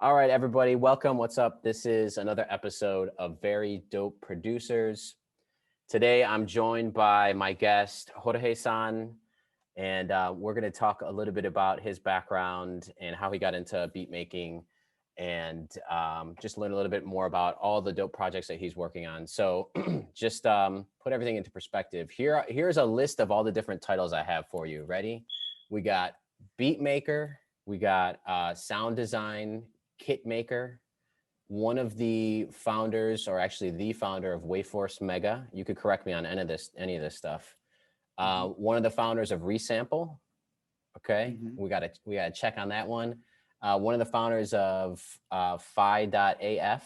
All right, everybody, welcome. What's up? This is another episode of Very Dope Producers. Today, I'm joined by my guest, Horuhe San, and we're going to talk a little bit about his background and how he got into beat making and just learn a little bit more about all the dope projects that he's working on. So just put everything into perspective. Here's a list of all the different titles I have for you. Ready? We got beat maker, we got sound design, kit maker, one of the founders, or actually the founder of Waveforce Mega. You could correct me on any of this stuff. One of the founders of Resample. Okay, we got to check on that one. One of the founders of Fye.af.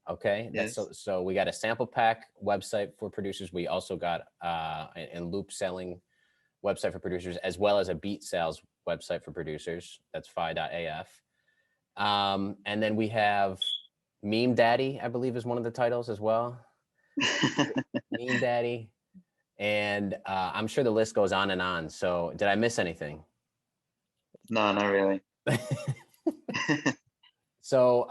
Okay, Yes. so we got a sample pack website for producers. We also got and loop selling website for producers, as well as a beat sales website for producers. That's Fye.af. And then we have Meme Daddy, I believe is one of the titles as well. Meme Daddy. And I'm sure the list goes on and on. So did I miss anything? No, not really. So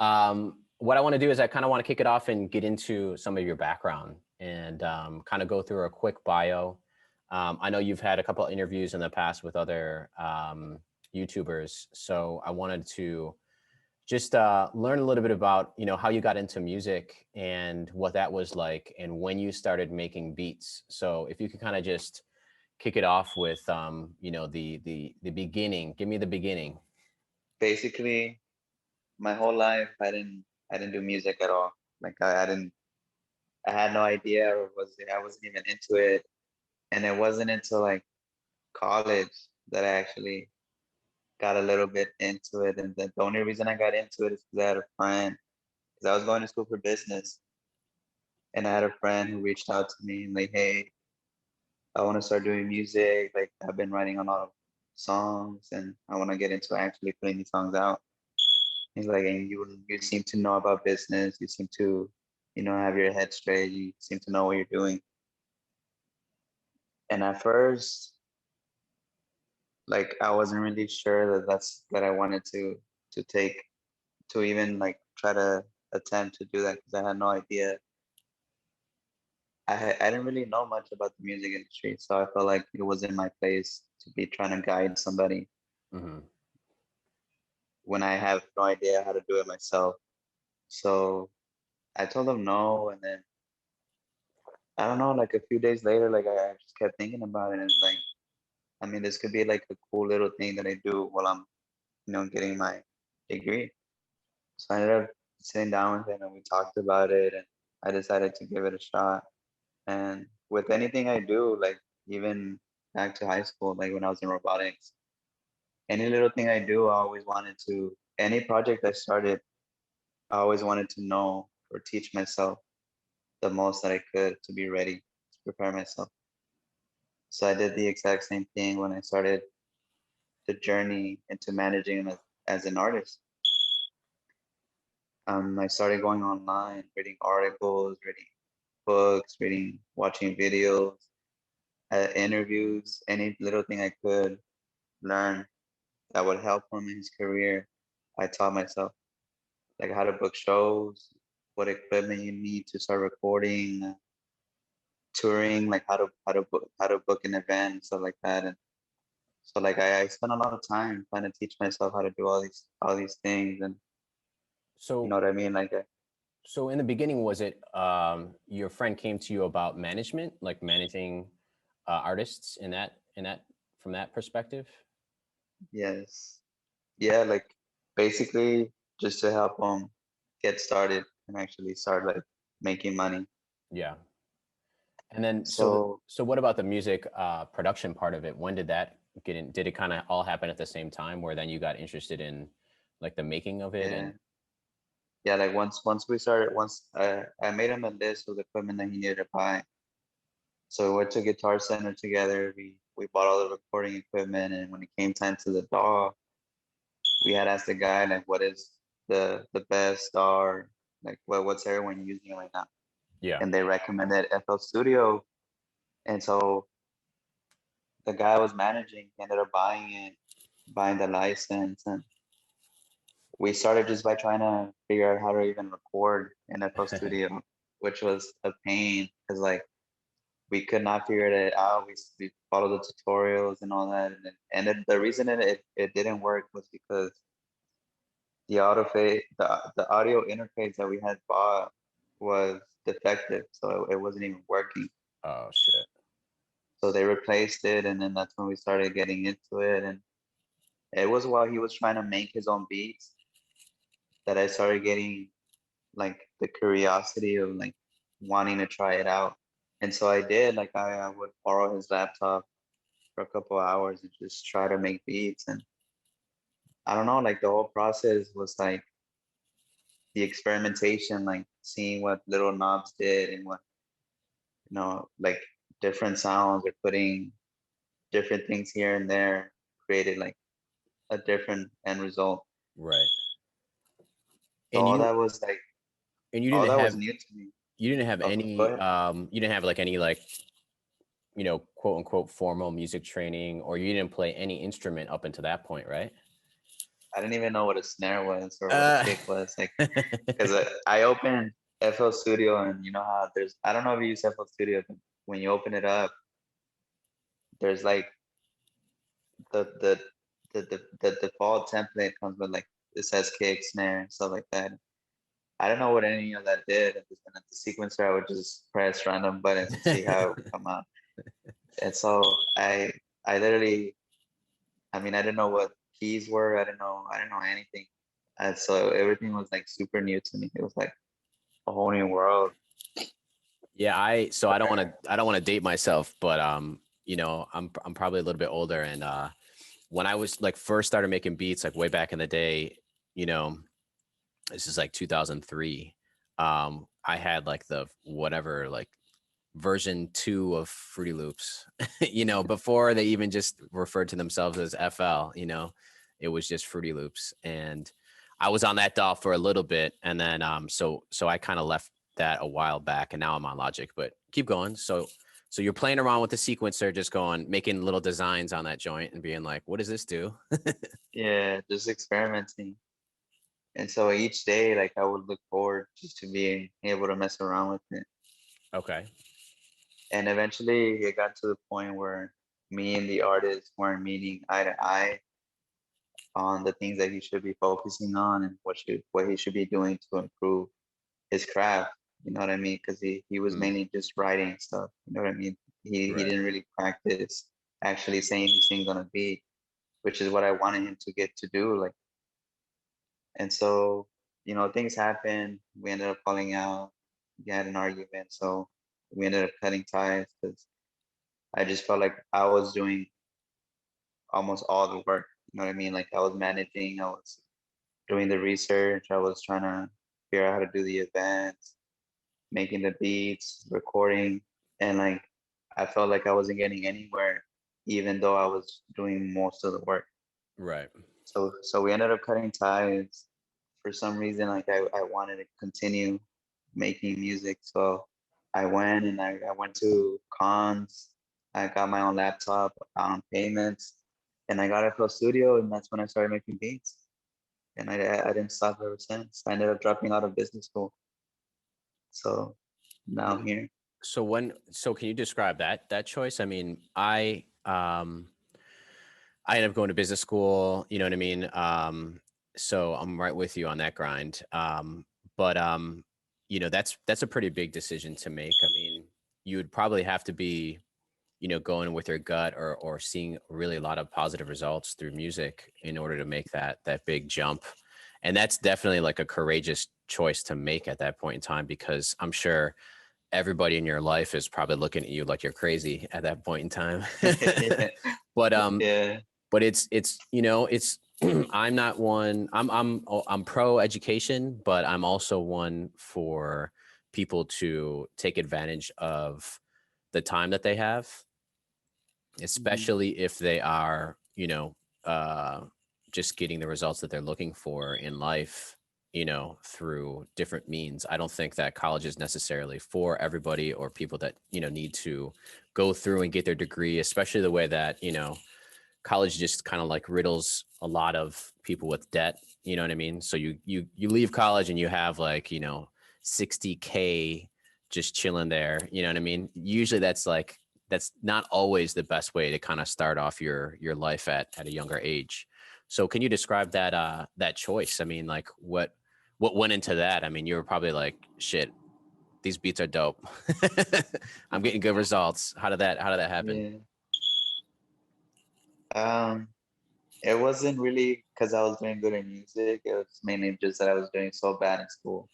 what I want to do is I kind of want to kick it off and get into some of your background and kind of go through a quick bio. I know you've had a couple of interviews in the past with other YouTubers. So I wanted to just learn a little bit about, how you got into music and what that was like and when you started making beats. So if you could kind of just kick it off with, the beginning. Give me the beginning. Basically, my whole life, I didn't do music at all. Like I had no idea, or I wasn't even into it. And it wasn't until like college that I actually got a little bit into it. And the only reason I got into it is because I had a friend, because I was going to school for business, and I had a friend who reached out to me and like, hey, I want to start doing music. Like I've been writing a lot of songs, and I want to get into actually putting these songs out. He's like, and you seem to know about business. You seem to, have your head straight. You seem to know what you're doing. And at first, like I wasn't really sure that I wanted to take to even like try to attempt to do that because I had no idea. I didn't really know much about the music industry, so I felt like it was in my place to be trying to guide somebody Mm-hmm. when I have no idea how to do it myself. So I told them no, and then I don't know, like a few days later, like I just kept thinking about it, and it's like, I mean, this could be like a cool little thing that I do while I'm, getting my degree. So I ended up sitting down with him, and we talked about it, and I decided to give it a shot. And with anything I do, like even back to high school, like when I was in robotics, any little thing I do, I always wanted to, any project I started, I always wanted to know or teach myself the most that I could to be ready to prepare myself. So I did the exact same thing when I started the journey into managing as an artist. I started going online, reading articles, reading books, watching videos, interviews, any little thing I could learn that would help him in his career. I taught myself like how to book shows, what equipment you need to start recording, touring, like how to book an event and stuff like that. And so like I spent a lot of time trying to teach myself how to do all these things, and you know So, what I mean? Like so in the beginning, was it your friend came to you about management, like managing artists in that from that perspective? yes, yeah, like basically just to help them get started and actually start like making money. Yeah. And then So so what about the music production part of it? When did that get in? Did it kind of all happen at the same time where then you got interested in like the making of it? yeah, And yeah, like once I made him a list of the equipment that he needed to buy. So we went to Guitar Center together. We bought all the recording equipment, and when it came time to the DAW, we had asked the guy like, "What is the best DAW? Like, what's everyone using right now?" yeah. And they recommended FL Studio, and so the guy I was managing ended up buying the license, and we started just by trying to figure out how to even record in FL Studio, which was a pain because like we could not figure it out. We followed the tutorials and all that, the reason it didn't work was because the audio interface that we had bought was defective, so it wasn't even working. Oh shit. So they replaced it, and then that's when we started getting into it. And it was while he was trying to make his own beats that I started getting like the curiosity of like wanting to try it out. And so I did. Like I would borrow his laptop for a couple hours and just try to make beats. And I don't know, like the whole process was like the experimentation, like seeing what little knobs did and what, like different sounds or putting different things here and there created like a different end result. Right. So And all you that was like, and you all didn't that was have new to me. you didn't have Oh, go any ahead. you didn't have like any like quote unquote formal music training, or you didn't play any instrument up until that point, right? I didn't even know what a snare was or what a Uh, kick was. Like, because I opened FL Studio and you know how I don't know if you use FL Studio, but when you open it up, there's like the the the default template comes with like it says kick, snare, and stuff like that. I don't know what any of that did. And at the sequencer, I would just press random buttons and see how it would come out. And so I literally, I mean, I didn't know what keys were. I didn't know anything. And so everything was like super new to me. It was like a whole new world. yeah, I don't want to date myself, but I'm probably a little bit older, and when I was like first started making beats like way back in the day, you know, this is like 2003. I had like the whatever like version 2 of Fruity Loops, before they even just referred to themselves as FL, it was just Fruity Loops. And I was on that DAW for a little bit. And then, so I kind of left that a while back, and now I'm on Logic, but keep going. So you're playing around with the sequencer, just making little designs on that joint and being like, what does this do? Yeah, just experimenting. And so each day, like I would look forward just to being able to mess around with it. Okay. And eventually it got to the point where me and the artist weren't meeting eye to eye on the things that he should be focusing on and what he should be doing to improve his craft. You know what I mean? Because he was Mm, mainly just writing stuff. You know what I mean? He right. didn't really practice actually saying these things on a beat, which is what I wanted him to get to do. Like, and so things happened. We ended up falling out. We had an argument, so we ended up cutting ties because I just felt like I was doing almost all the work. You know what I mean? Like I was managing, I was doing the research, I was trying to figure out how to do the events, making the beats, recording, and like I felt like I wasn't getting anywhere, even though I was doing most of the work. Right. So we ended up cutting ties. For some reason, like I wanted to continue making music, so I went and I went to cons. I got my own laptop on payments, and I got a Pro Studio, and that's when I started making beats. And I didn't stop ever since. I ended up dropping out of business school, so now I'm here. So can you describe that choice? I mean, I ended up going to business school, you know what I mean? So I'm right with you on that grind. But that's a pretty big decision to make. I mean, you would probably have to be, going with your gut, or seeing really a lot of positive results through music in order to make that big jump. And that's definitely like a courageous choice to make at that point in time, because I'm sure everybody in your life is probably looking at you like you're crazy at that point in time. Yeah, but yeah. but it's I'm not one. I'm pro education, but I'm also one for people to take advantage of the time that they have, Mhm. especially if they are, uh, just getting the results that they're looking for in life, through different means. I don't think that college is necessarily for everybody, or people that, need to go through and get their degree, especially the way that, college just kind of like riddles a lot of people with debt. You know what I mean? So you leave college and you have like, you know, 60K just chilling there. You know what I mean? Usually that's not always the best way to kind of start off your life at a younger age. So can you describe that choice? I mean, like what went into that? I mean, you were probably like, shit, these beats are dope. I'm getting good results. How did that happen? Yeah. Um, it wasn't really because I was doing good in music. It was mainly just that I was doing so bad in school.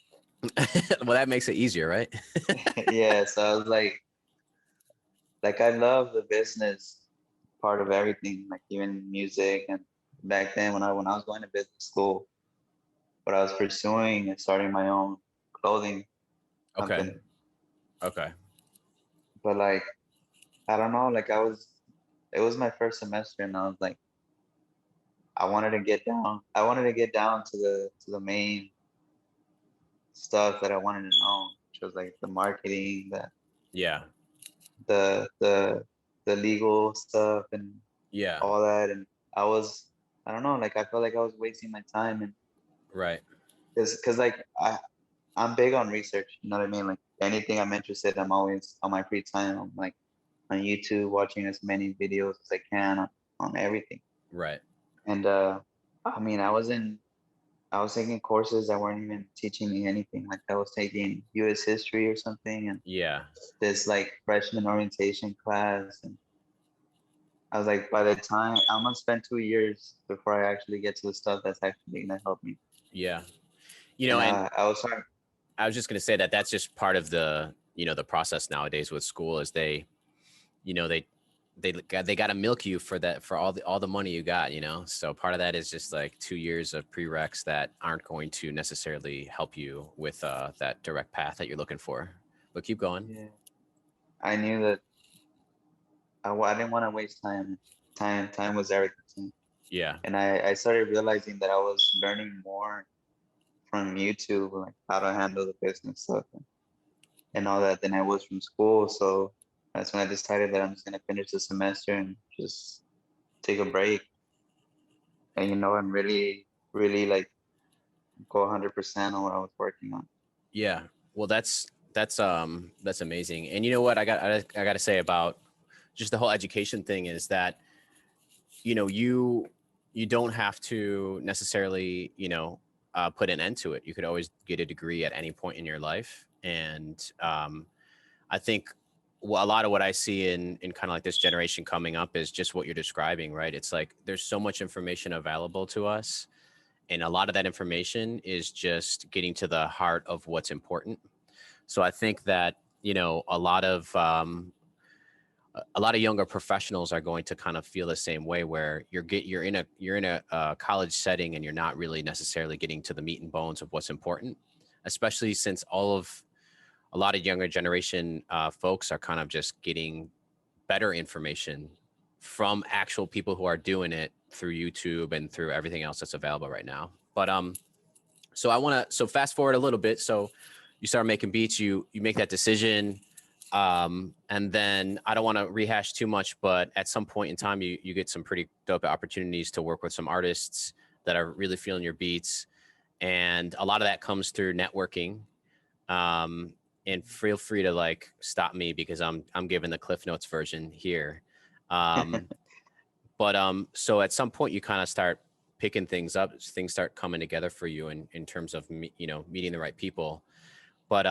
Well, that makes it easier, right? Yeah, so I was like I love the business part of everything, like even music. And back then when I was going to business school, what I was pursuing is starting my own clothing Okay. company. Okay. But like I don't know, like it was my first semester and I was like I wanted to get down. I wanted to get down to the main stuff that I wanted to know, which was like the marketing, Yeah. the the the legal stuff and Yeah. all that. And I was I don't know, like I felt like I was wasting my time. And Right. because like I'm big on research, you know what I mean? Like anything I'm interested, I'm always on my free time. I'm like on YouTube watching as many videos as I can on everything. Right. And I mean I was taking courses that weren't even teaching me anything. Like I was taking US history or something and Yeah. this like freshman orientation class. And I was like, by the time I'm gonna spend 2 years before I actually get to the stuff that's actually gonna help me. Yeah. You know, And and I was trying. I was just going to say that that's just part of the, you know, the process nowadays with school is they, you know, they got to milk you for that, for all the money you got, you know? So part of that is just like 2 years of prereqs that aren't going to necessarily help you with that direct path that you're looking for, but keep going. Yeah, I knew that I didn't want to waste time. Time was everything. Yeah. And I started realizing that I was learning more from YouTube, like how to handle the business stuff and all that, than I was from school. So that's when I decided that I'm just gonna finish the semester and just take a break and and really like go 100% on what I was working on. Yeah. Well, that's amazing. And you know what I got to say about just the whole education thing is that, you know, you don't have to necessarily, you know, put an end to it. You could always get a degree at any point in your life. And I think a lot of what I see in kind of like this generation coming up is just what you're describing, right? It's like there's so much information available to us, and a lot of that information is just getting to the heart of what's important. So I think that, you know, a lot of younger professionals are going to kind of feel the same way, where you're in a college setting and you're not really necessarily getting to the meat and bones of what's important, especially since a lot of younger generation folks are kind of just getting better information from actual people who are doing it through YouTube and through everything else that's available right now. But so so fast forward a little bit. So you start making beats, you make that decision. And then I don't want to rehash too much, but at some point in time, you get some pretty dope opportunities to work with some artists that are really feeling your beats. And a lot of that comes through networking. Um, and feel free to like stop me because I'm giving the Cliff Notes version here. Um, but so at some point you kind of start picking things up, things start coming together for you in terms of you know, meeting the right people. But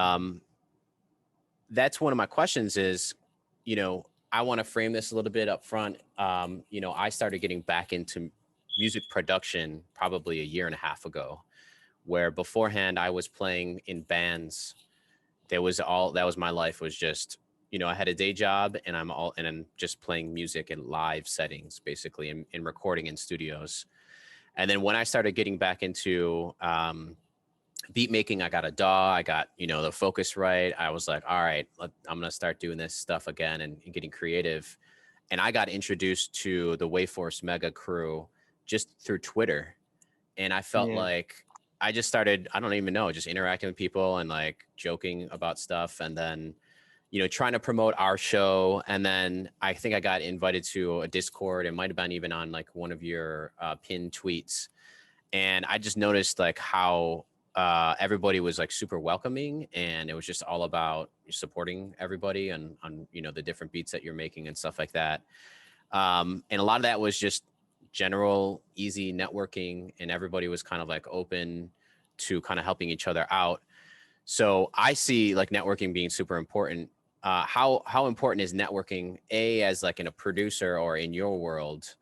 that's one of my questions is, you know, I want to frame this a little bit up front. You know, I started getting back into music production probably a year and a half ago, where beforehand I was playing in bands. That was my life, was just, you know, I had a day job and I'm just playing music in live settings, basically in recording in studios. And then when I started getting back into beat making, I got a DAW, I got, you know, the focus right. I was like, all right, I'm gonna start doing this stuff again and getting creative. And I got introduced to the Waveforce Mega crew just through Twitter. And I felt Yeah. like I just started, I don't even know, just interacting with people and like joking about stuff. And then, trying to promote our show. And then I think I got invited to a Discord. It might've been even on like one of your pinned tweets. And I just noticed like how everybody was like super welcoming, and it was just all about supporting everybody and on, the different beats that you're making and stuff like that. And a lot of that was just general easy networking, and everybody was kind of like open to kind of helping each other out. So I see like networking being super important. How important is networking as like in a producer or in your world?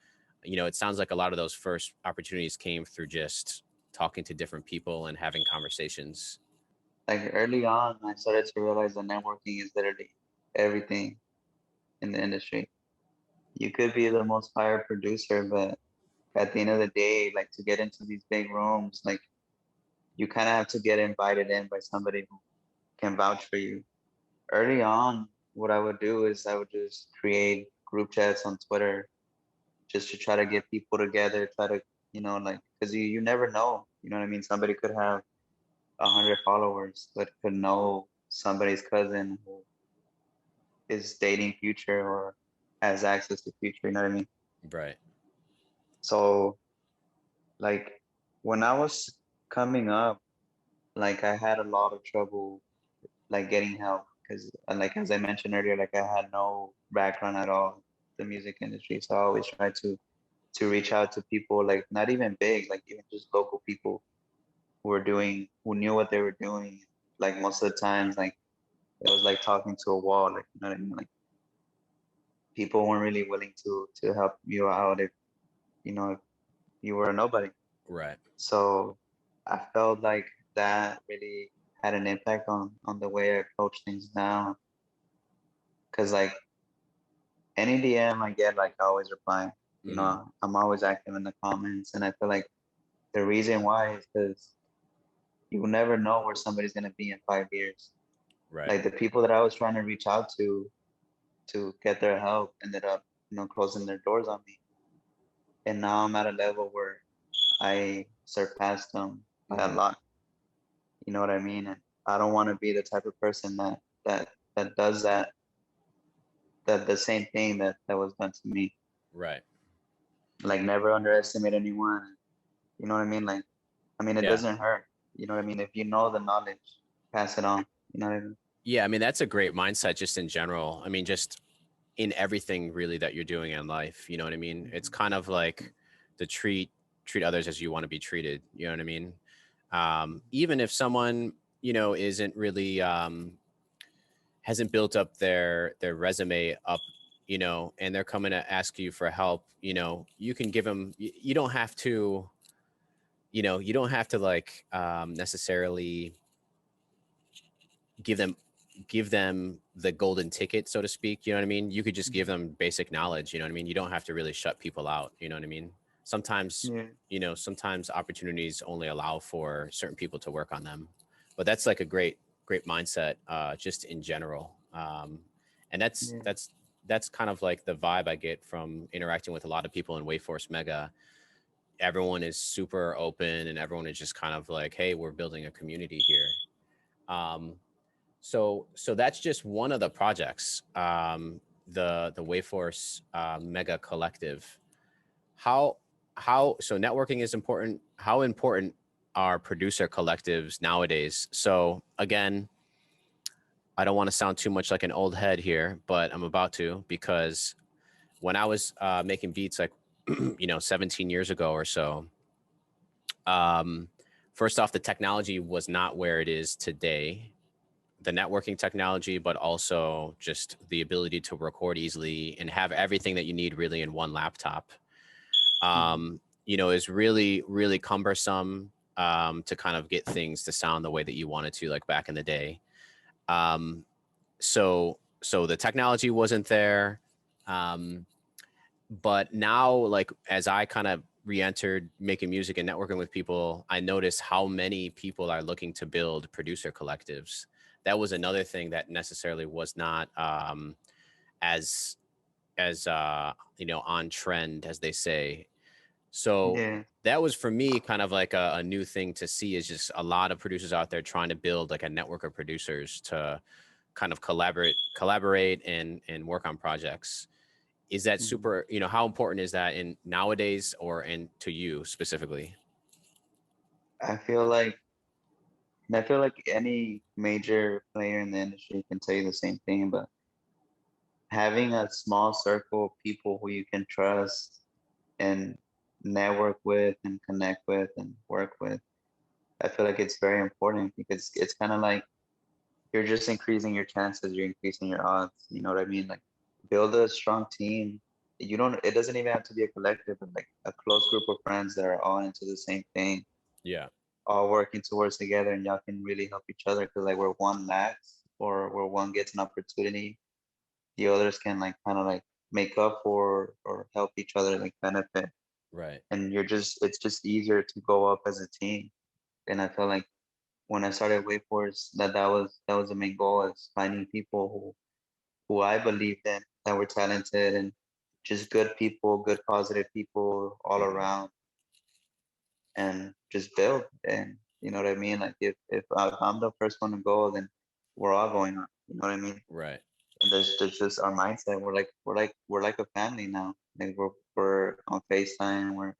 It sounds like a lot of those first opportunities came through just talking to different people and having conversations. Like early on, I started to realize that networking is literally everything in the industry. You could be the most fire producer, but at the end of the day, like to get into these big rooms, like you kind of have to get invited in by somebody who can vouch for you. Early on, what I would do is I would just create group chats on Twitter just to try to get people together, try to, like, because you never know, you know what I mean? Somebody could have 100 followers, but could know somebody's cousin who is dating Future or has access to Future, you know what I mean? Right. So, like, when I was coming up, like, I had a lot of trouble, like, getting help because, like, as I mentioned earlier, like, I had no background at all in the music industry. So I always tried to reach out to people, like, not even big, like, even just local people who knew what they were doing. Like, most of the times, like, it was like talking to a wall, like, you know what I mean? Like, people weren't really willing to help you out if you were a nobody. Right. So I felt like that really had an impact on the way I approach things now. Cause like any DM I get, like I always reply. I'm always active in the comments, and I feel like the reason why is because you never know where somebody's gonna be in 5 years. Right. Like the people that I was trying to reach out to get their help ended up, closing their doors on me. And now I'm at a level where I surpassed them by a lot. You know what I mean? And I don't want to be the type of person that does that the same thing that was done to me. Right. Like never underestimate anyone. You know what I mean? Like, I mean, it Yeah. doesn't hurt. You know what I mean? If you know the knowledge, pass it on. You know what I mean? Yeah. I mean, that's a great mindset just in general. I mean, just in everything really that you're doing in life. You know what I mean? It's kind of like to treat others as you want to be treated. You know what I mean? Even if someone, isn't really hasn't built up their resume up, and they're coming to ask you for help, you can give them, you don't have to, you don't have to like necessarily give them the golden ticket, so to speak. You know what I mean? You could just give them basic knowledge. You know what I mean? You don't have to really shut people out. You know what I mean? Sometimes, Yeah. sometimes opportunities only allow for certain people to work on them. But that's like a great mindset, just in general. And Yeah. that's kind of like the vibe I get from interacting with a lot of people in Waveforce Mega. Everyone is super open, and everyone is just kind of like, hey, we're building a community here. Um, so that's just one of the projects, the Waveforce Mega Collective. How so networking is important. How important are producer collectives nowadays? So again, I don't want to sound too much like an old head here, but I'm about to, because when I was making beats like 17 years ago or so, first off, the technology was not where it is today, the networking technology, but also just the ability to record easily and have everything that you need really in one laptop, is really, really cumbersome, to kind of get things to sound the way that you wanted to, like back in the day. So the technology wasn't there. But now, like, as I kind of re-entered making music and networking with people, I noticed how many people are looking to build producer collectives. That was another thing that necessarily was not as on trend, as they say. So Yeah. that was for me kind of like a new thing to see, is just a lot of producers out there trying to build like a network of producers kind of collaborate and work on projects. Is that Mhm. super, how important is that in nowadays or in to you specifically? I feel like I feel like any major player in the industry can tell you the same thing, but having a small circle of people who you can trust and network with and connect with and work with, I feel like it's very important because it's kind of like you're just increasing your chances, you're increasing your odds. You know what I mean? Like build a strong team. You don't, it doesn't even have to be a collective, but like a close group of friends that are all into the same thing, Yeah. all working towards together, and y'all can really help each other because like where one lacks or where one gets an opportunity, the others can like kind of like make up for or help each other like benefit. Right. And it's just easier to go up as a team. And I feel like when I started Waveforce, that was the main goal, is finding people who I believed in, that were talented and just good people, good positive people all around, and just build. And you know what I mean? Like if I'm the first one to go, then we're all going on. You know what I mean? Right. And there's just our mindset. We're like a family now. Like we're on FaceTime. We're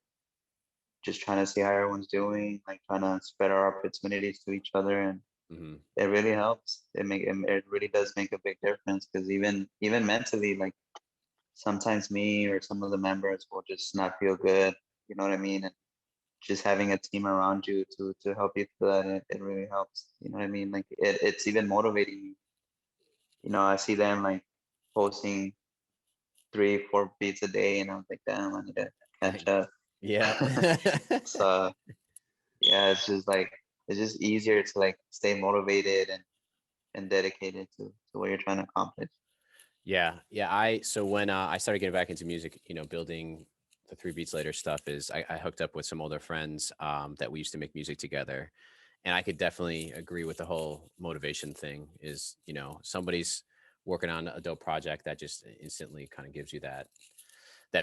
just trying to see how everyone's doing, like trying to spread our opportunities to each other, and Hmm. it really helps. It really does make a big difference because even mentally, like sometimes me or some of the members will just not feel good. You know what I mean? And just having a team around you to help you through that, it really helps. You know what I mean? Like it's even motivating me. I see them like posting 3, 4 beats a day, and I was like, damn, I need to catch up. Yeah. So yeah, it's just easier to like stay motivated and dedicated to what you're trying to accomplish. Yeah. Yeah. So when I started getting back into music, building the Three Beats Later stuff, is I hooked up with some older friends that we used to make music together. And I could definitely agree with the whole motivation thing is, somebody's working on a dope project that just instantly kind of gives you that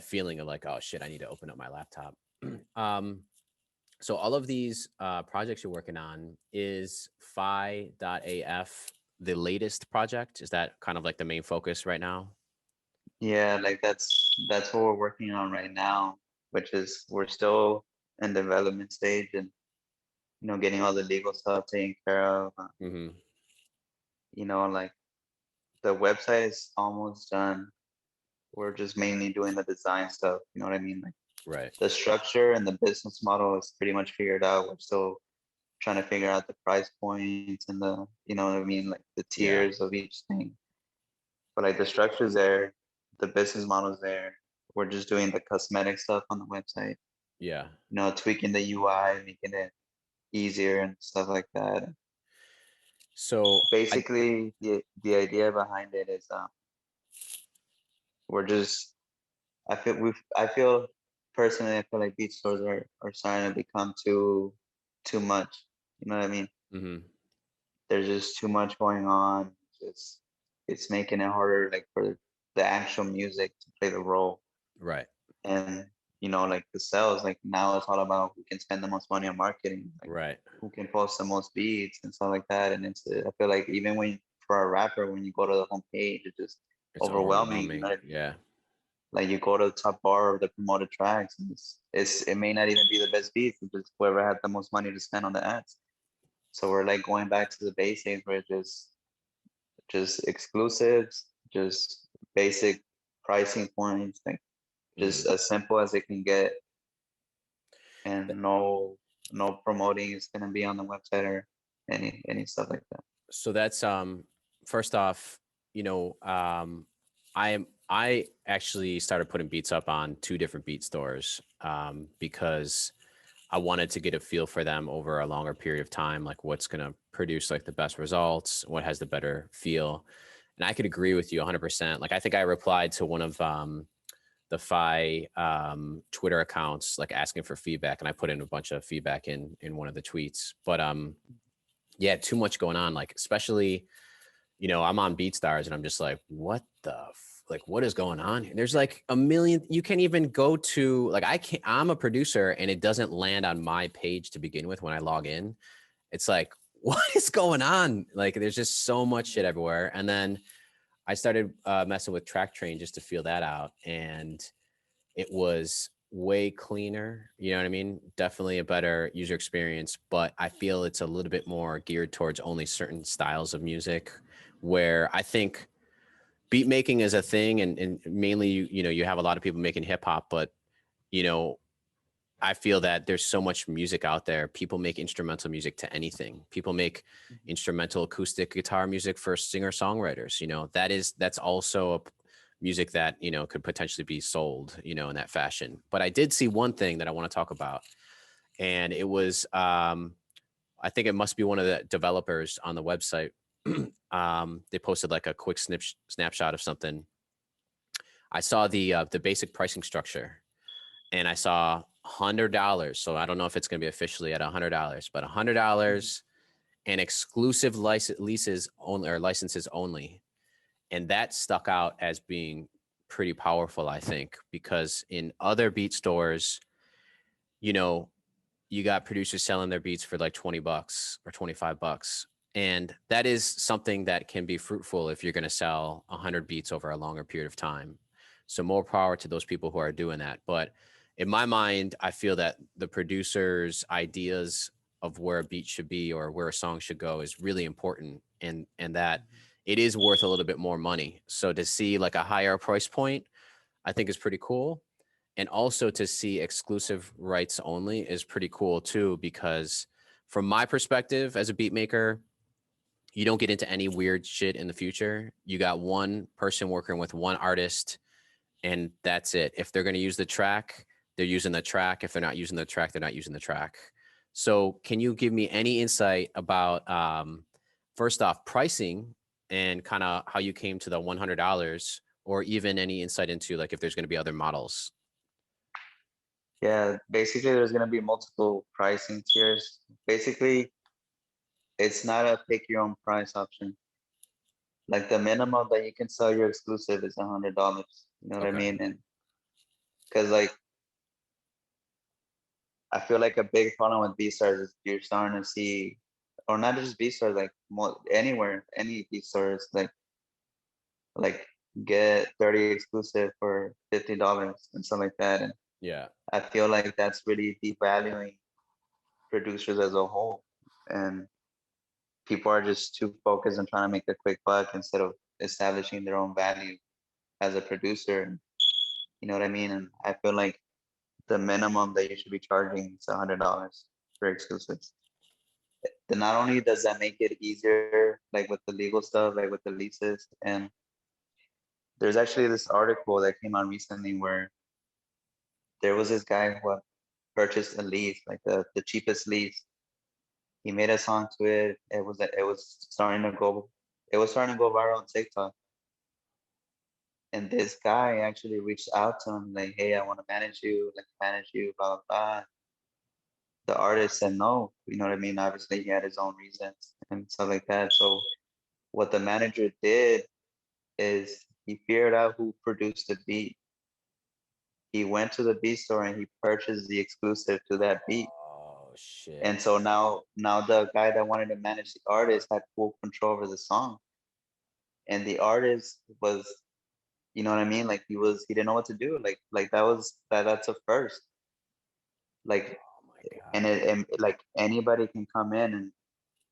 feeling of like, oh shit, I need to open up my laptop. um, so all of these projects you're working on, is Fye.af the latest project? Is that kind of like the main focus right now? Yeah, like that's what we're working on right now, which is we're still in development stage, and getting all the legal stuff taken care of. Hmm. Like the website is almost done. We're just mainly doing the design stuff. You know what I mean? Like Right. the structure and the business model is pretty much figured out. We're still trying to figure out the price points and you know what I mean, like the Yeah. tiers of each thing. But like the structure's there, the business model's there. We're just doing the cosmetic stuff on the website. Yeah. Tweaking the UI, making it easier and stuff like that. So I. Basically, the idea behind it is we're just I feel personally, I feel like beat stores are starting to become too much. You know what I mean? Hmm. There's just too much going on. Just it's making it harder, like for the actual music to play the role. Right. And like the sales, like now it's all about who can spend the most money on marketing, like Right. who can post the most beats and stuff like that. And I feel like even when for a rapper, when you go to the homepage, it's just It's overwhelming. You know overwhelming. what I mean? Yeah. Like you go to the top bar of the promoted tracks, and it may not even be the best beats. It's just whoever had the most money to spend on the ads. So we're like going back to the basics, where it's just exclusives, just basic pricing points, like Hmm. just as simple as it can get, and no promoting is gonna be on the website or any stuff like that. So that's first off, I actually started putting beats up on two different beat stores because I wanted to get a feel for them over a longer period of time, like what's going to produce like the best results, what has the better feel. And I could agree with you 100%. Like I think I replied to one of the Fye Twitter accounts, like asking for feedback, and I put in a bunch of feedback in one of the tweets. But yeah, too much going on. Like especially, I'm on BeatStars and I'm just like, what the like, what is going on here? There's like a million. You can't even go to like, I'm a producer and it doesn't land on my page to begin with when I log in. It's like, what is going on? Like, there's just so much shit everywhere. And then I started messing with Track Train just to feel that out. And it was way cleaner. You know what I mean? Definitely a better user experience, but I feel it's a little bit more geared towards only certain styles of music, where I think beat making is a thing. And mainly, you have a lot of people making hip hop, but, you know, I feel that there's so much music out there. People make instrumental music to anything. People make instrumental acoustic guitar music for singer songwriters. That's also a music that, could potentially be sold, in that fashion. But I did see one thing that I want to talk about. And it was, I think it must be one of the developers on the website. They posted like a quick snapshot of something. I saw the basic pricing structure, and I saw $100. So I don't know if it's going to be officially at $100, but $100 and exclusive leases only, or licenses only. And that stuck out as being pretty powerful, I think, because in other beat stores, you know, you got producers selling their beats for like $20 or $25. And that is something that can be fruitful if you're going to sell 100 beats over a longer period of time. So more power to those people who are doing that. But in my mind, I feel that the producers' ideas of where a beat should be or where a song should go is really important, and that it is worth a little bit more money. So to see like a higher price point, I think is pretty cool. And also to see exclusive rights only is pretty cool too, because from my perspective as a beat maker, you don't get into any weird shit in the future. You got one person working with one artist, and that's it. If they're going to use the track, they're using the track. If they're not using the track, they're not using the track. So can you give me any insight about, first off, pricing and kind of how you came to the $100, or even any insight into like if there's going to be other models? Yeah, basically there's gonna be multiple pricing tiers. Basically, it's not a pick your own price option. Like the minimum that you can sell your exclusive is $100. You know what I Okay. mean? And because like I feel like a big problem with B stars is you're starting to see, or not just B stars, like anywhere, any B stars, like get 30 exclusive for $50 and stuff like that. And Yeah. I feel like that's really devaluing producers as a whole. And people are just too focused on trying to make a quick buck instead of establishing their own value as a producer. You know what I mean? And I feel like the minimum that you should be charging is $100 for exclusives. Then not only does that make it easier, like with the legal stuff, like with the leases, and there's actually this article that came out recently where there was this guy who purchased a lease, like the cheapest lease. He made a song to it. It was starting to go viral on TikTok. And this guy actually reached out to him like, "Hey, I want to manage you, blah blah blah." The artist said no. You know what I mean? Obviously, he had his own reasons and stuff like that. So what the manager did is he figured out who produced the beat. He went to the beat store and he purchased the exclusive to that beat. Oh shit. And so now the guy that wanted to manage the artist had full control over the song. And the artist was, you know what I mean? Like he didn't know what to do. Like that's a first. Like Oh my god. and like anybody can come in and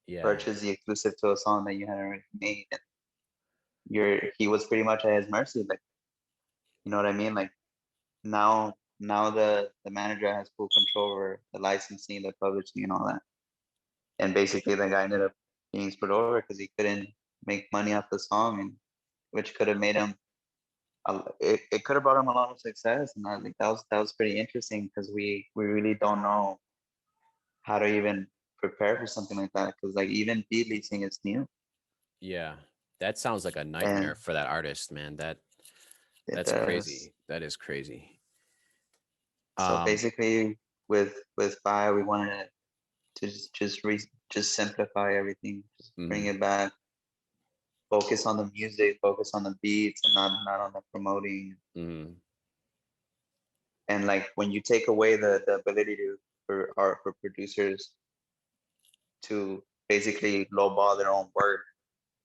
Yeah. purchase the exclusive to a song that you had already made. And he was pretty much at his mercy. Like, you know what I mean? Like now the manager has full control over the licensing, the publishing, and all that. And basically, the guy ended up being screwed over because he couldn't make money off the song, and which could have made him. It could have brought him a lot of success, and I think that was pretty interesting because we really don't know how to even prepare for something like that because like even beat leasing is new, Yeah. That sounds like a and nightmare for that artist, man. it That's does. crazy. That is crazy. So Um, basically, with Fye, we wanted to just simplify everything, just bring mhm. it back, focus on the music, focus on the beats, and not on the promoting. Mhm. And like when you take away the ability to for producers to basically lowball their own work.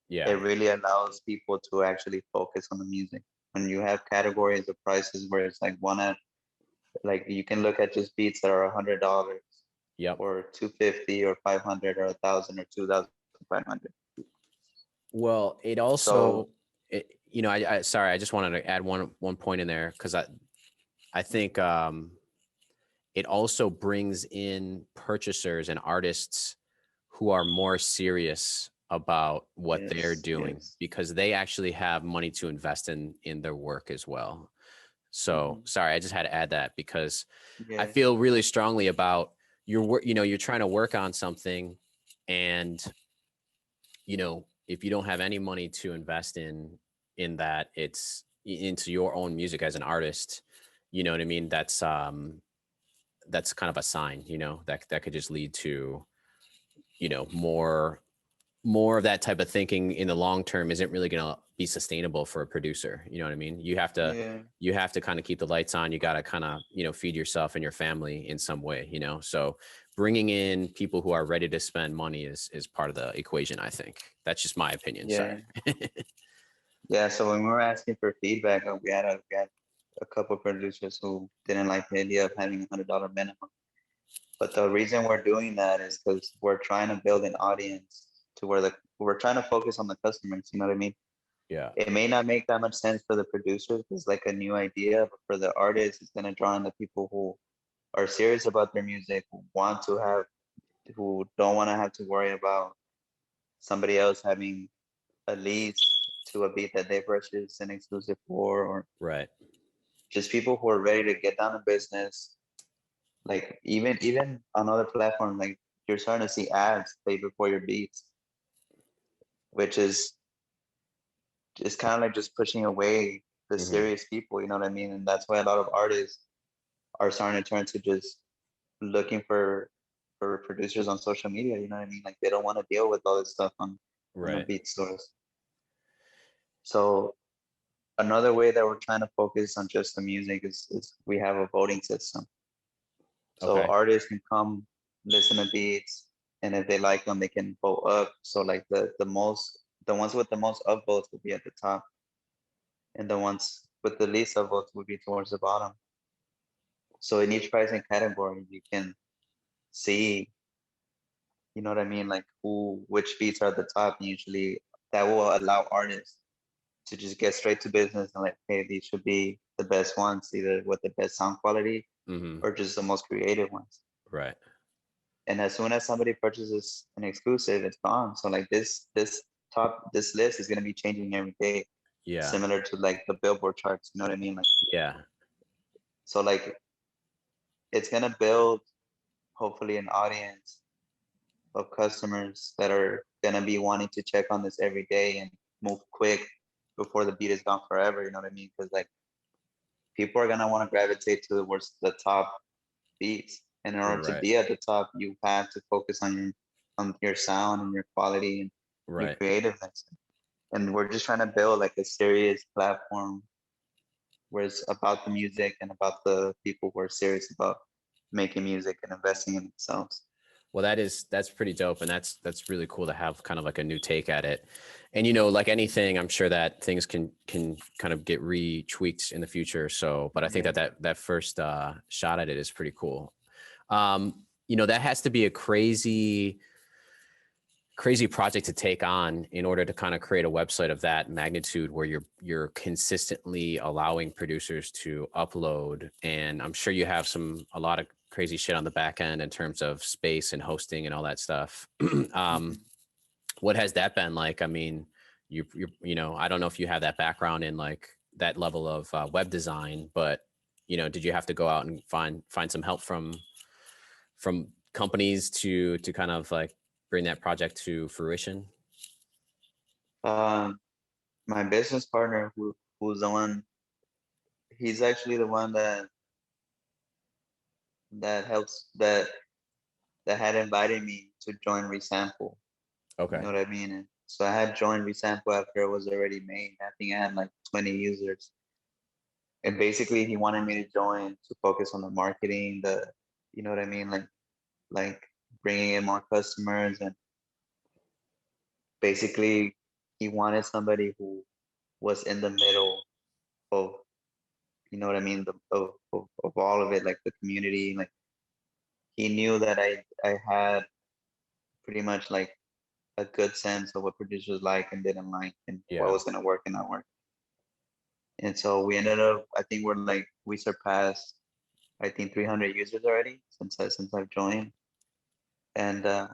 Yeah. It really allows people to actually focus on the music. When you have categories of prices where it's like like you can look at just beats that are $100 Yep. or 250 or 500 or 1,000 or 2,500. Well, it So also, I sorry, I just wanted to add one point in there because I think it also brings in purchasers and artists who are more serious about what they're yes, doing yes. because they actually have money to invest in their work as well. So Mhm. sorry, I just had to add that because I Yeah, feel really strongly about your work. You're trying to work on something, and if you don't have any money to invest in that, it's into your own music as an artist. You know what I mean? That's kind of a sign, that could just lead to, more of that type of thinking in the long term isn't really going to be sustainable for a producer. You know what I mean? yeah, You have to kind of keep the lights on. You got to kind of, feed yourself and your family in some way, so bringing in people who are ready to spend money is part of the equation. I think that's just my opinion. Sorry. yeah, yeah. So when we were asking for feedback, we had a couple producers who didn't like the idea of having $100 minimum. But the reason we're doing that is because we're trying to build an audience to where we're trying to focus on the customers. You know what I mean? Yeah. It may not make that much sense for the producers. It's like a new idea, but for the artists, it's gonna draw in the people who are serious about their music, who don't want to have to worry about somebody else having a lease to a beat that they purchased an exclusive for, or Right. just people who are ready to get down to business. Like even on other platforms, like you're starting to see ads play before your beats, which is just kind of like just pushing away the Hmm. serious people. You know what I mean? And that's why a lot of artists are starting to turn to just looking for producers on social media. You know what I mean? Like they don't want to deal with all this stuff on the Right. beat stores. So another way that we're trying to focus on just the music is we have a voting system. So Okay. artists can come listen to beats, and if they like them, they can vote up. So like the ones with the most upvotes will be at the top, and the ones with the least upvotes will be towards the bottom. So in each pricing category, you can see, you know what I mean, like which beats are at the top. And usually, that will allow artists to just get straight to business and like, hey, these should be the best ones, either with the best sound quality Hmm. or just the most creative ones. Right. And as soon as somebody purchases an exclusive, it's gone. So like this list is gonna be changing every day, Yeah. similar to like the Billboard charts. You know what I mean? Like Yeah. so, like it's gonna build hopefully an audience of customers that are gonna be wanting to check on this every day and move quick before the beat is gone forever. You know what I mean? Because like people are gonna want to gravitate towards the top beats. And in order to Right. be at the top, you have to focus on your sound and your quality and your Right. creativeness. And we're just trying to build like a serious platform where it's about the music and about the people who are serious about making music and investing in themselves. Well, that's pretty dope, and that's really cool to have kind of like a new take at it. And like anything, I'm sure that things can kind of get retweaked in the future. So, but I think Yeah. that first shot at it is pretty cool. That has to be a crazy project to take on in order to kind of create a website of that magnitude where you're consistently allowing producers to upload. And I'm sure you have a lot of crazy shit on the back end in terms of space and hosting and all that stuff. Mhm. What has that been like? I mean, I don't know if you have that background in like that level of web design, but did you have to go out and find some help from companies to kind of like bring that project to fruition? Um, my business partner, who's the one, he's actually the one that helps that had invited me to join Resample. You Okay. know what I mean? And so I had joined Resample after it was already made. I think I had like 20 users. And basically he wanted me to join to focus on the marketing, you know what I mean? Like bringing in more customers basically he wanted somebody who was in the middle of, you know what I mean, of all of it, like the community. Like he knew that I had pretty much like a good sense of what producers like and didn't like, and what Yeah. was gonna work and not work. And so we ended up, I think we surpassed, I think 300 users already since I've joined. And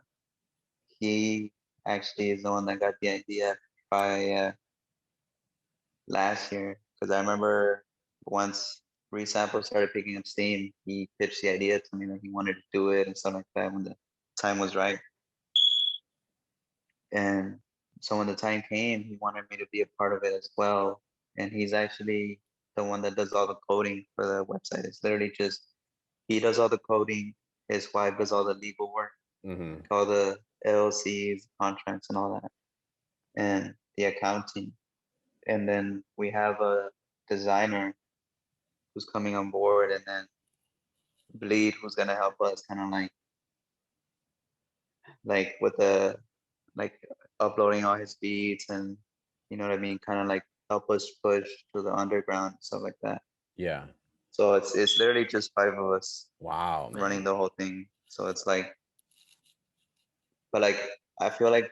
he actually is the one that got the idea by last year, because I remember once Resample started picking up steam, he pitched the idea to me that he wanted to do it and stuff like that when the time was right. And so when the time came, he wanted me to be a part of it as well. And he's actually the one that does all the coding for the website. It's literally just he does all the coding. His wife does all the legal work, Mm-hmm. like all the LLCs, contracts, and all that, and the accounting. And then we have a designer who's coming on board, and then Bleed who's gonna help us kind of like with the like uploading all his beats, and you know what I mean, kind of like help us push to the underground, stuff like that. Yeah. So it's literally just five of us Wow, running man. the whole thing. So it's like, but like I feel like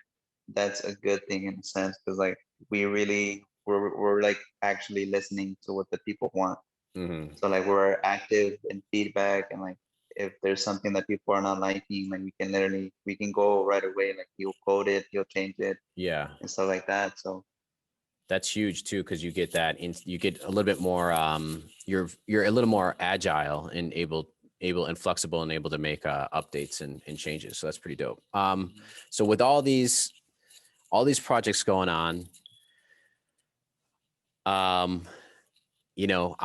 that's a good thing in a sense, because like we're like actually listening to what the people want. Mm-hmm. So like we're active in feedback, and like if there's something that people are not liking, like we can go right away. Like he'll code it, he'll change it, Yeah. and stuff like that. So That's huge too, because you get you get a little bit more you're a little more agile and able and flexible and able to make updates and changes. So that's pretty dope. So with all these projects going on, um, you know,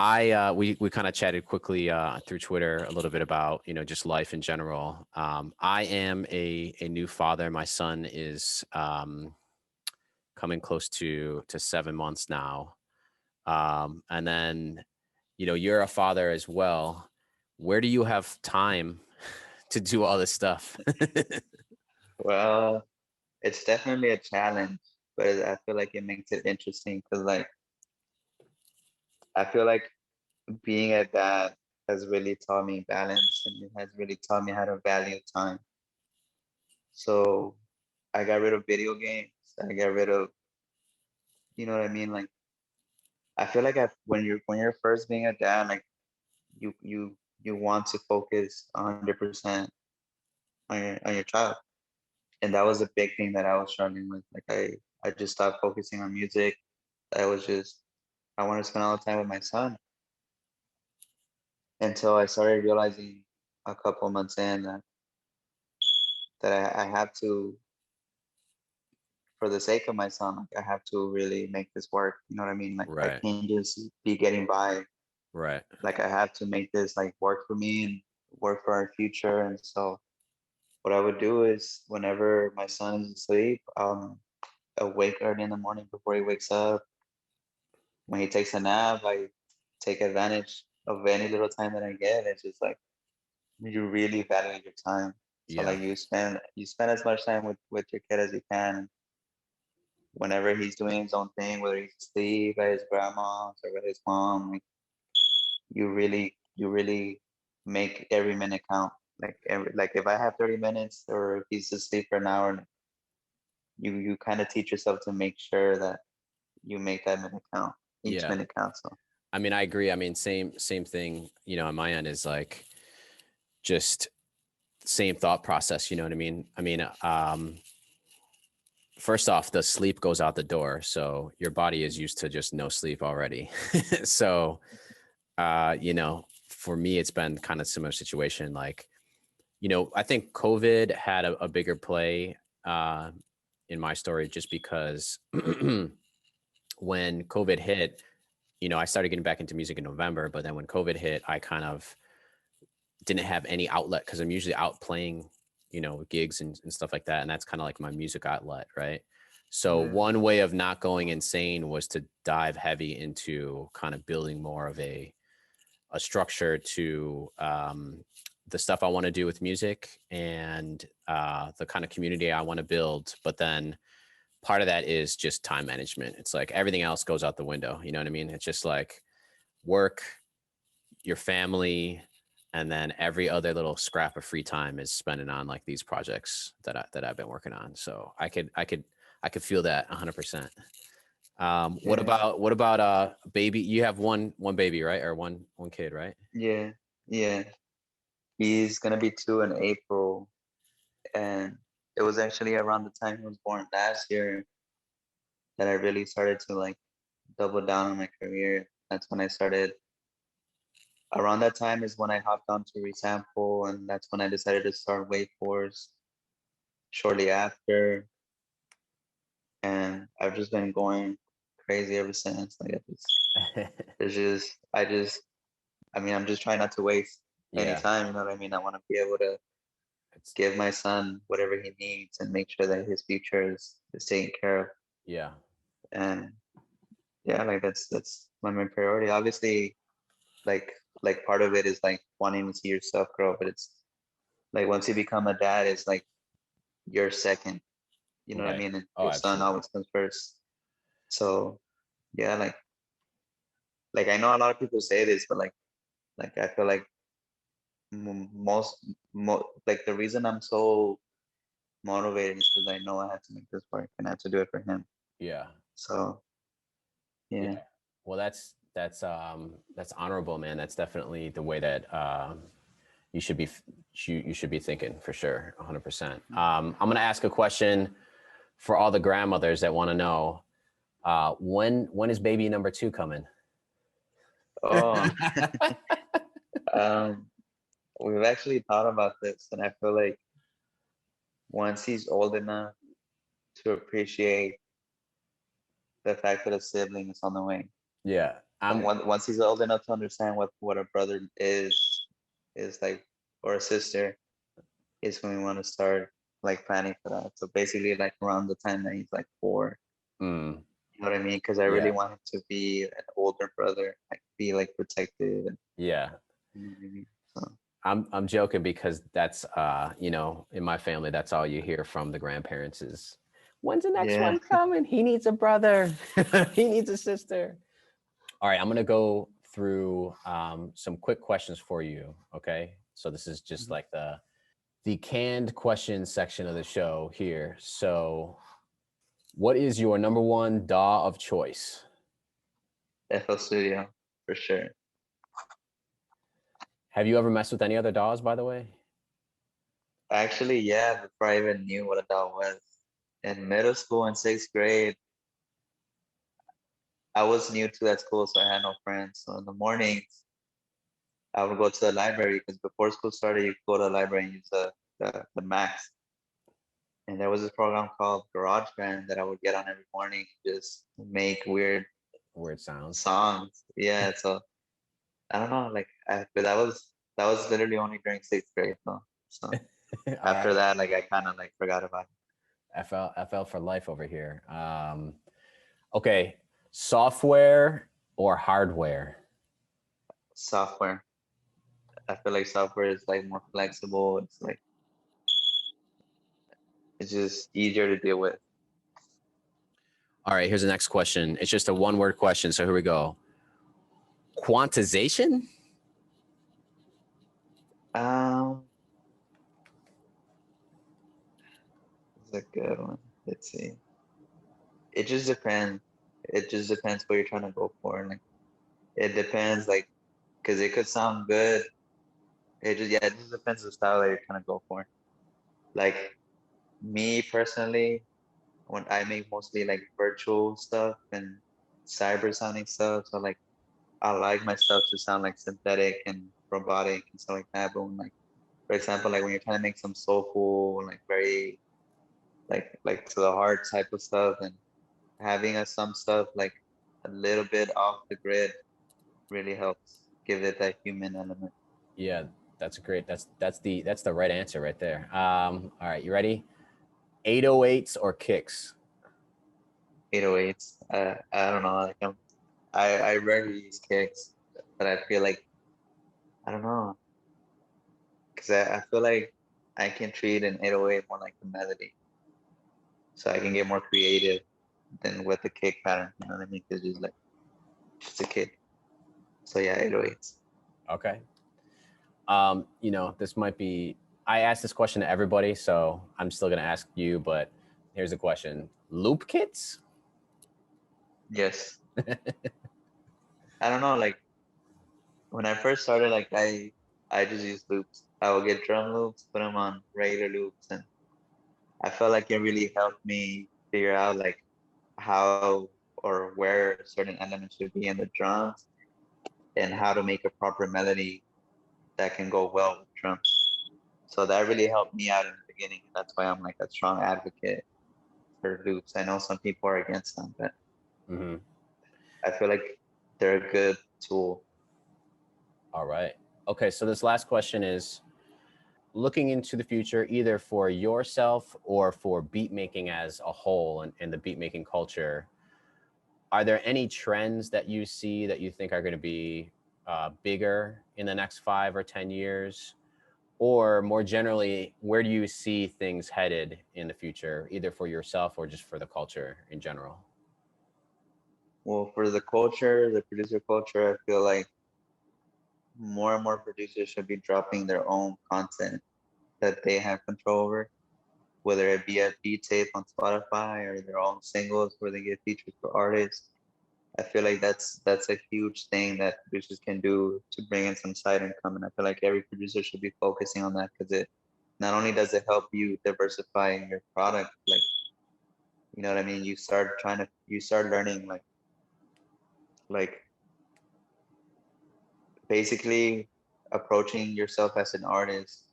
we kind of chatted quickly through Twitter a little bit about, you know, just life in general. I am a new father. My son is coming close to 7 months now. And then, you know, you're a father as well. Where do you have time to do all this stuff? well, it's definitely a challenge, but I feel like it makes it interesting because like I feel like being a dad has really taught me balance, and it has really taught me how to value time. So I got rid of video games. I got rid of, you know what I mean? Like I feel like when you're first being a dad, like you you you want to focus 100% on your child, and that was a big thing that I was struggling with. Like I just stopped focusing on music. I was just I wanted to spend all the time with my son, until I started realizing a couple months in that I have to, for the sake of my son, like I have to really make this work. You know what I mean? Like I Right. can't just be getting by. Right. Like I have to make this like work for me and work for our future. And so what I would do is whenever my son is asleep, awake early in the morning before he wakes up. When he takes a nap, I take advantage of any little time that I get. It's just like you really value your time. So Yeah. like you spend as much time with your kid as you can. Whenever he's doing his own thing, whether he's asleep at his grandma's or with his mom, like, you really make every minute count. Like if I have 30 minutes or if he's asleep for an hour, you kind of teach yourself to make sure that you make that minute count. Each Yeah. minute counts. So I mean, I agree. I mean, same thing, you know, on my end is like just same thought process, you know what I mean? I mean, first off, the sleep goes out the door. So your body is used to just no sleep already. So, you know, for me, it's been kind of similar situation. Like, you know, I think COVID had a bigger play in my story just because when COVID hit, you know, I started getting back into music in November, but then when COVID hit, I kind of didn't have any outlet because I'm usually out playing, you know, gigs and stuff like that. And that's kind of like my music outlet, right? So mm, one way of not going insane was to dive heavy into kind of building more of a structure to the stuff I want to do with music and the kind of community I want to build. But then part of that is just time management. It's like everything else goes out the window. You know what I mean? It's just like work, your family, and then every other little scrap of free time is spending on like these projects that I've been working on. So I could feel that 100%. What Yeah, about baby? You have one baby, right? Or one kid, right? yeah, yeah. He's gonna be 2 in April, and it was actually around the time he was born last year that I really started to like double down on my career. That's when I started. Around that time is when I hopped onto Resample, and that's when I decided to start Waveforce shortly after. And I've just been going crazy ever since. Like I mean, I'm just trying not to waste any Yeah, time. You know what I mean? I want to be able to it's give my son whatever he needs and make sure that his future is taken care of. yeah, And yeah, like that's my main priority. Obviously, like part of it is like wanting to see yourself grow, but it's like once you become a dad, it's like your second. You know what I right. mean? And Oh, your son absolutely. always comes first. So yeah, like I know a lot of people say this, but like I feel like like the reason I'm so motivated is because I know I have to make this work and I have to do it for him. Yeah, So yeah. yeah, Well, that's honorable, man. That's definitely the way that you should be you should be thinking for sure, 100%. I'm gonna ask a question for all the grandmothers that want to know when is baby number 2 coming? oh, um, we've actually thought about this, and I feel like once he's old enough to appreciate the fact that a sibling is on the way, Yeah, like I'm. once he's old enough to understand what a brother is like, or a sister, is when we want to start like planning for that. So basically, like around the time that he's like 4, Mm, you know what I mean? Because I really yeah, want him to be an older brother, like be like protected. And, yeah. you know what I mean? So I'm joking because that's in my family that's all you hear from the grandparents is when's the next yeah, one coming? He needs a brother. He needs a sister. All right, I'm gonna go through some quick questions for you. Okay, so this is just Mhm. like the canned questions section of the show here. So, what is your number one DAW of choice? FL Studio for sure. Have you ever messed with any other DAWs, by the way? Actually, yeah, before I even knew what a dog was. In middle school in 6th grade, I was new to that school, so I had no friends. So in the mornings, I would go to the library because before school started, you could go to the library and use the Max. And there was this program called GarageBand that I would get on every morning, just make weird Weird sounds. songs. Yeah, so I don't know, like but that was literally only during 6th grade, though. So All after right. that, like I kind of like forgot about FL for life over here. Okay, software or hardware? software. I feel like software is like more flexible. It's like it's just easier to deal with. All right, here's the next question. It's just a one word question. So here we go. Quantization? Um, it's a good one. Let's see. It just depends. It just depends what you're trying to go for. Like it depends, like, because it could sound good. It just depends the style that you're trying to go for. Like me personally, when I make mostly like virtual stuff and cyber sounding stuff, so like I like my stuff to sound like synthetic and robotic and stuff like that. But when, like, for example, like when you're trying to make some soulful, like very like to the heart type of stuff, and having some stuff like a little bit off the grid really helps give it that human element. Yeah, that's great. That's the right answer right there. All right, you ready? 808s or kicks? 808s. I don't know. Like I rarely use kicks, but I feel like I don't know because I feel like I can treat an 808 more like a melody. so I can get more creative than with the kick pattern. You know what I mean? Because just a kick. So yeah, 808s. Okay. This might be, I asked this question to everybody, so I'm still gonna ask you, but here's a question. Loop kits? Yes. I don't know, like when I first started, like I just used loops. I would get drum loops, put them on regular loops, and I felt like it really helped me figure out like how or where certain elements should be in the drums and how to make a proper melody that can go well with drums. So that really helped me out in the beginning. That's why I'm like a strong advocate for loops. I know some people are against them, but Mm-hmm. I feel like they're a good tool. All right. Okay, so this last question is looking into the future, either for yourself or for beat making as a whole and the beat making culture. Are there any trends that you see that you think are going to be bigger in the next 5 or 10 years? Or more generally, where do you see things headed in the future, either for yourself or just for the culture in general? Well, for the culture, the producer culture, I feel like more and more producers should be dropping their own content that they have control over, whether it be a beat tape on Spotify or their own singles where they get featured for artists. I feel like that's a huge thing that producers can do to bring in some side income, and I feel like every producer should be focusing on that because it not only does it help you diversify your product, like you know what I mean. You start learning like basically approaching yourself as an artist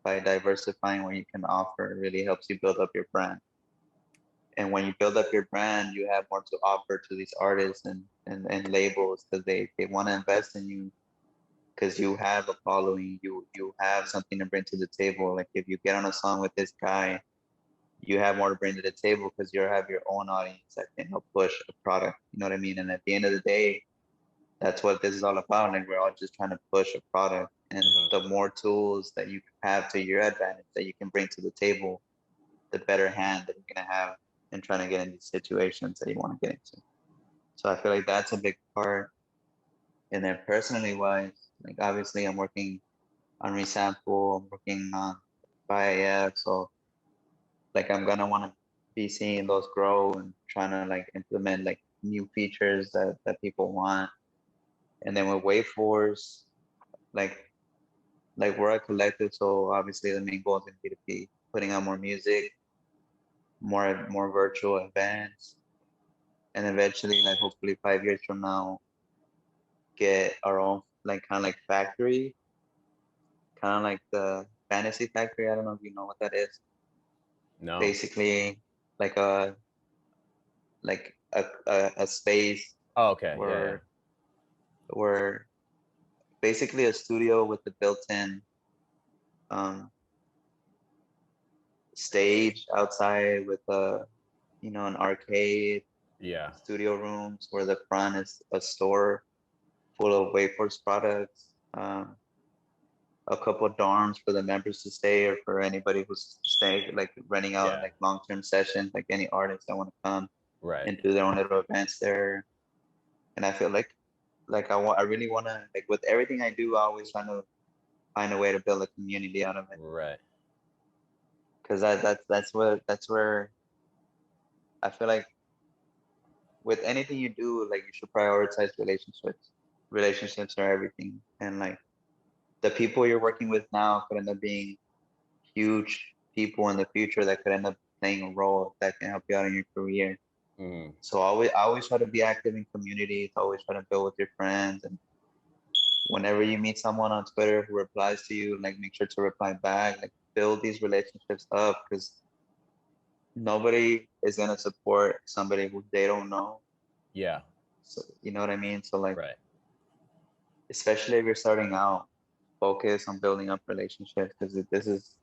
by diversifying what you can offer really helps you build up your brand. And when you build up your brand, you have more to offer to these artists and labels because they want to invest in you because you have a following, you have something to bring to the table. Like if you get on a song with this guy, you have more to bring to the table because you have your own audience that can help push a product. You know what I mean? And at the end of the day, that's what this is all about. Like we're all just trying to push a product. And Mm-hmm. the more tools that you have to your advantage that you can bring to the table, the better hand that you're gonna have in trying to get in these situations that you want to get into. So I feel like that's a big part. And then personally wise, like obviously I'm working on Resample, I'm working on Fye.af, so like I'm gonna want to be seeing those grow and trying to like implement like new features that people want. And then with Waveforce, like like we're a collective, so obviously the main goal is gonna be to be putting out more music, more virtual events, and eventually, like hopefully 5 years from now, get our own like kind of like factory, kind of like the fantasy factory. I don't know if you know what that is. No. Basically, like a space Oh, okay. Yeah. Yeah. where where basically a studio with a built-in um, stage outside with a an arcade Yeah. studio rooms where the front is a store full of Waveforce products, a couple of dorms for the members to stay or for anybody who's staying, like renting out Yeah. like long-term sessions, like any artists that want to come Right. and do their own little events there. And I feel like I really want to, like with everything I do, I always trying to find a way to build a community out of it. Right. Because that's where I feel like with anything you do, like you should prioritize relationships. Relationships are everything, and like the people you're working with now could end up being huge people in the future that could end up playing a role that can help you out in your career. Mm-hmm. So I always try to be active in communities. Always try to build with your friends, and whenever you meet someone on Twitter who replies to you, like make sure to reply back. Like build these relationships up because nobody is gonna support somebody who they don't know. Yeah. So you know what I mean. So like, Right. especially if you're starting out, focus on building up relationships because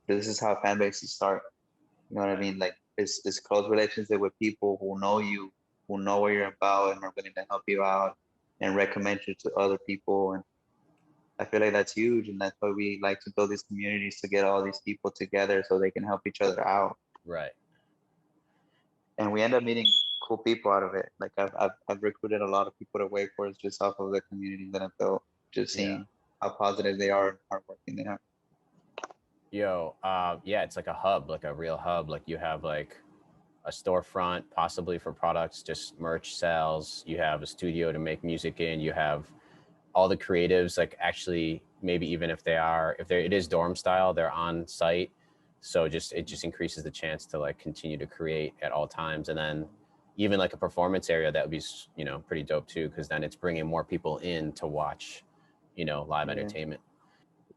this is how fan bases start. You know what I Right. mean? Like it's close relationship with people who know you, who know what you're about, and are willing to help you out and recommend you to other people. And I feel like that's huge, and that's why we like to build these communities to get all these people together so they can help each other out. Right. and we end up meeting cool people out of it. Like I've recruited a lot of people to Waveforce just off of the community that I've built, just Yeah. seeing how positive they are and hardworking they are. Yo, yeah, it's like a hub, like a real hub. Like you have like a storefront, possibly for products, just merch sales. You have a studio to make music in. You have all the creatives, like actually, maybe even if it is dorm style, they're on site. So it just increases the chance to like continue to create at all times. And then even like a performance area, that would be, pretty dope too, because then it's bringing more people in to watch, live Yeah. entertainment.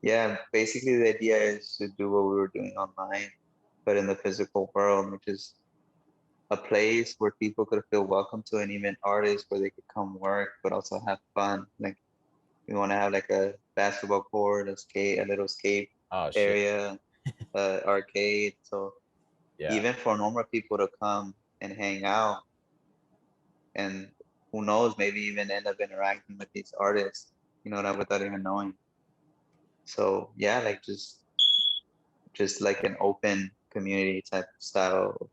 Yeah, basically the idea is to do what we were doing online, but in the physical world, which is a place where people could feel welcome to, and even artists where they could come work, but also have fun. Like we want to have like a basketball court, a little skate Oh shit. area, arcade. So Yeah. even for normal people to come and hang out, and who knows, maybe even end up interacting with these artists, that without even knowing. So yeah, like just like an open community type style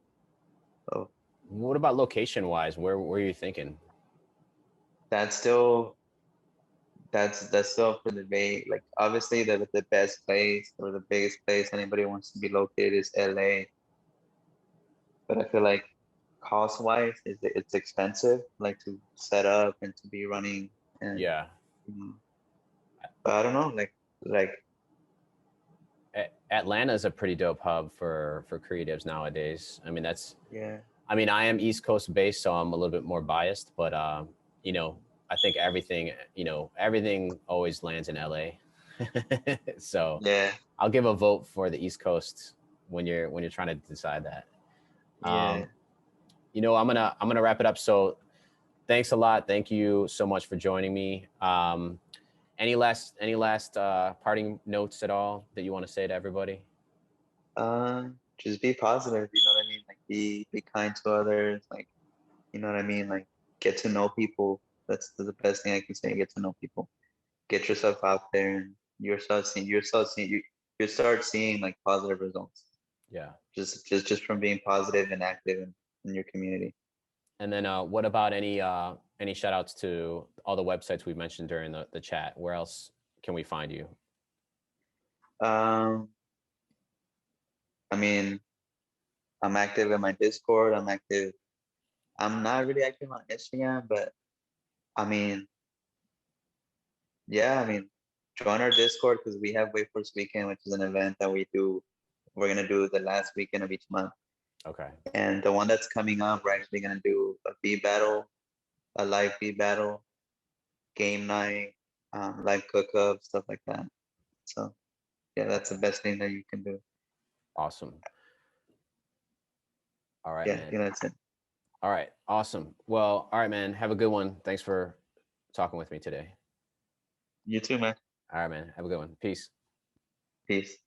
of What about location wise? Where were you thinking? that's still that's still up for debate. Like obviously the best place or the biggest place anybody wants to be located is LA. But I feel like cost wise it's expensive, like to set up and to be running and Yeah. you know, but I don't know, like Atlanta is a pretty dope hub for creatives nowadays. I mean, yeah, I am East Coast based, so I'm a little bit more biased, but you know, I think everything always lands in LA. So yeah, I'll give a vote for the East Coast when you're trying to decide that. yeah. I'm gonna wrap it up. So thanks a lot. Thank you so much for joining me. Any last parting notes at all that you want to say to everybody? Just be positive, you know what I mean? Like be kind to others, like you know what I mean? Like get to know people. That's the best thing I can say. Get to know people. Get yourself out there and you start seeing like positive results. Yeah. Just from being positive and active in your community. And then what about any shout outs to all the websites we mentioned during the chat? Where else can we find you? Um, I mean, I'm active in my Discord. I'm active. I'm not really active on Instagram, but I mean, yeah, I mean, join our Discord because we have Waveforce Weekend, which is an event that we do. We're gonna do the last weekend of each month, Okay. and the one that's coming up, we're actually gonna do a beat battle, a live beat battle, game night, live cook up, stuff like that. So yeah, that's the best thing that you can do. Awesome. All right, Yeah, I man. think that's it. All right. Awesome. Well, all right, man. Have a good one. Thanks for talking with me today. You too, man. All right, man. Have a good one. Peace. Peace.